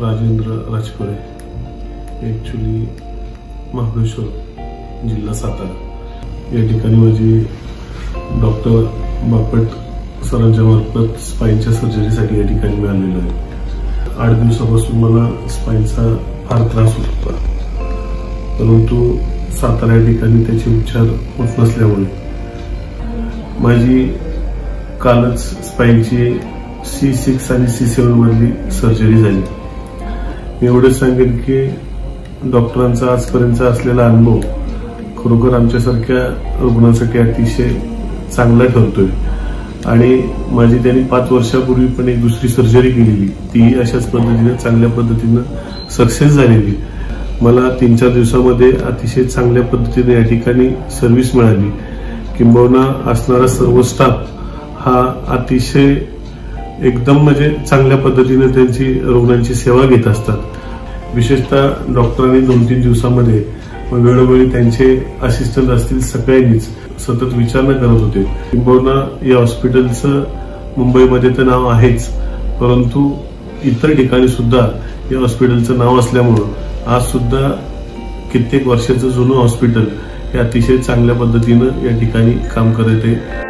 Rajendra Rajpure, actually Mahabaleshwar, जिल्हा सातारा या ठिकाणी माझी डॉक्टर बापट सरांच्या मार्फत स्पाईनच्या सर्जरीसाठी या ठिकाणी मी आलेलो आहे। 8 दिवसापासून मला स्पाईनचा फार त्रास होत होता, परंतु सातारा या ठिकाणी त्याचे उपचार होत नसल्यामुळे माझी कालच स्पाईनची C6 आणि C7 मधली सर्जरी झाली। मी एवढंच सांगेन की डॉक्टरांचा आजपर्यंत असलेला अनुभव खरोखर आमच्यासारख्या रुग्णांसाठी अतिशय चांगला ठरतोय आणि माझी त्यांनी 5 वर्षापूर्वी पण एक दुसरी सर्जरी केलेली, ती अशाच पद्धतीने चांगल्या पद्धतीने सक्सेस झालेली। मला 3-4 दिवसामध्ये अतिशय चांगल्या पद्धतीने या ठिकाणी सर्व्हिस मिळाली, किंबहुना असणारा सर्व स्टाफ हा अतिशय एकदम म्हणजे चांगल्या पद्धतीने त्यांची रुग्णांची सेवा घेत असतात। विशेषतः डॉक्टरांनी 2-3 दिवसामध्ये वेळोवेळी त्यांचे असिस्टंट असतील सगळ्यांनीच सतत विचारणा करत होते, किंबहुना या हॉस्पिटलचं मुंबईमध्ये तर नाव आहेच, परंतु इतर ठिकाणी सुद्धा या हॉस्पिटलचं नाव असल्यामुळं आज सुद्धा कित्येक वर्षाचं जुनं हॉस्पिटल हे अतिशय चांगल्या पद्धतीनं या ठिकाणी काम करत आहे।